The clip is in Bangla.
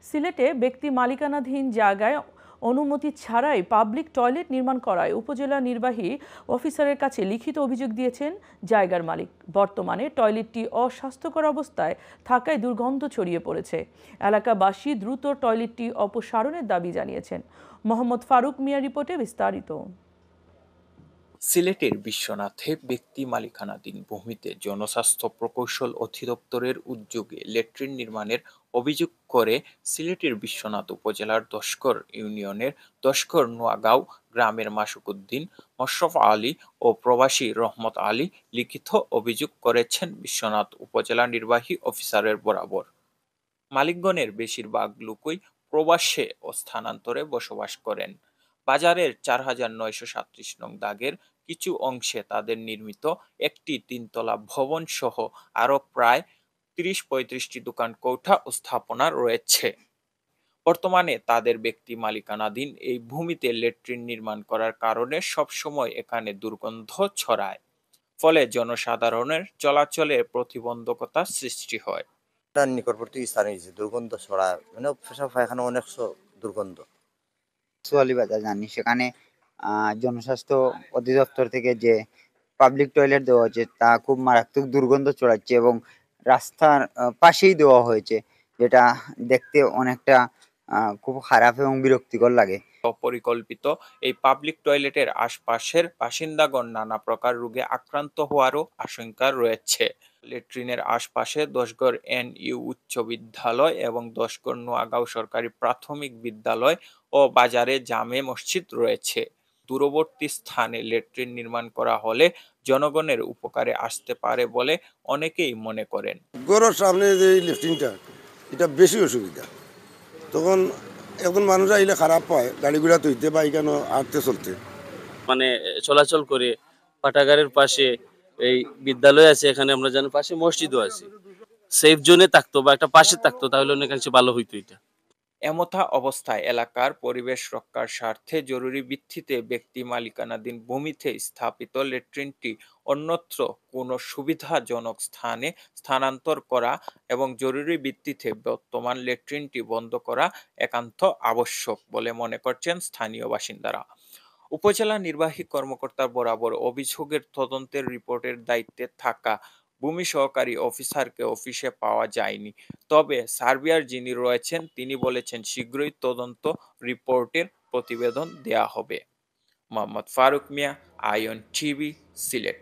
সিলেটে ব্যক্তি মালিকানাধীন জায়গায় অনুমতি ছাড়াই পাবলিক টয়লেট নির্মাণ করায় উপজেলা নির্বাহী অফিসারের কাছে লিখিত অভিযোগ দিয়েছেন জায়গার মালিক। বর্তমানে টয়লেটটি অস্বাস্থ্যকর অবস্থায় থাকায় দুর্গন্ধ ছড়িয়ে পড়েছে। এলাকাবাসী দ্রুত টয়লেটটি অপসারণের দাবি জানিয়েছেন। মোহাম্মদ ফারুক মিয়া রিপোর্টে বিস্তারিত। সিলেটের বিশ্বনাথে ব্যক্তি মালিকানাধীন ভূমিতে জনস্বাস্থ্য প্রকৌশল অধিদপ্তরের উদ্যোগে ল্যাট্রিন নির্মাণের অভিযোগ করে সিলেটের বিশ্বনাথ উপজেলার দশকর ইউনিয়নের দশকর নোয়াগাঁও গ্রামের মাসুকুদ্দিন, মোশরফ আলী ও প্রবাসী রহমত আলী লিখিত অভিযোগ করেছেন বিশ্বনাথ উপজেলা নির্বাহী অফিসারের বরাবর। মালিকগণের বেশিরভাগ লোকই প্রবাসে ও স্থানান্তরে বসবাস করেন। বাজারের ৪,৯৩৭ নং দাগের কিছু অংশে তাদের নির্মিত একটি তিনতলা ভবন সহ আরো প্রায় ৩০-৩৫টি দোকান কোঠা ও স্থাপনা রয়েছে। বর্তমানে তাদের ব্যক্তি মালিকানাধীন এই ভূমিতে ল্যাট্রিন নির্মাণ করার কারণে সবসময় এখানে দুর্গন্ধ ছড়ায়, ফলে জনসাধারণের চলাচলে প্রতিবন্ধকতা সৃষ্টি হয়। তার নিকটবর্তী স্থানে দুর্গন্ধ ছড়ায়, মানে পেশাব পায়খানা অনেক দুর্গন্ধ। সোয়ালি বাজার জানি, সেখানে জনস্বাস্থ্য অধিদপ্তর থেকে যে পাবলিক টয়লেট দেওয়া হয়েছে তা খুব মারাত্মক দুর্গন্ধ ছড়াচ্ছে এবং রাস্তার পাশেই দেওয়া হয়েছে, যেটা দেখতে অনেকটা খুব খারাপ এবং বিরক্তিকর লাগে। অপরিকল্পিত এই পাবলিক টয়লেটের আশপাশের বাসিন্দাগণ নানা প্রকার রোগে আক্রান্ত হওয়ারও আশঙ্কা রয়েছে। ল্যাট্রিনের আশপাশে দশগড় এনইউ উচ্চ বিদ্যালয় এবং দশগড় নোয়াগাঁও সরকারি প্রাথমিক বিদ্যালয় ও বাজারে জামে মসজিদ রয়েছে। দূরবর্তী স্থানে ল্যাট্রিন নির্মাণ করা হলে জনগণের উপকারে আসতে পারে বলে অনেকেই মনে করেন। গড়ের সামনে যে ল্যাট্রিনটা, এটা বেশি অসুবিধা। তখন এখন মানুষ আইলে খারাপ পায় গাড়ি ঘোড়া তুইতে বা এখানে হাঁটতে চলতে, মানে চলাচল করে। পাঠাগারের পাশে এই বিদ্যালয় আছে, এখানে আমরা জানি পাশে মসজিদও আছে। সেফ জোনে থাকতো বা একটা পাশে থাকতো তাহলে অনেকাংশে ভালো হইতো এটা। এমতা অবস্থায় এলাকার পরিবেশ রক্ষার স্বার্থে জরুরি ভিত্তিতে ব্যক্তি মালিকানাধীন ভূমিতে স্থাপিত ল্যাট্রিনটি অন্যত্র কোনো সুবিধাজনক স্থানে স্থানান্তর করা এবং জরুরি ভিত্তিতে বর্তমান ল্যাট্রিনটি বন্ধ করা একান্ত আবশ্যক বলে মনে করছেন স্থানীয় বাসিন্দারা। উপজেলা নির্বাহী কর্মকর্তার বরাবর অভিযোগের তদন্তের রিপোর্টের দায়িত্বে থাকা ভূমি সহকারী অফিসারকে অফিসে পাওয়া যায়নি। তবে সার্ভেয়ার যিনি রয়েছেন তিনি বলেছেন শীঘ্রই তদন্ত রিপোর্টের প্রতিবেদন দেয়া হবে। মোহাম্মদ ফারুক মিয়া, আইএন টিভি, সিলেট।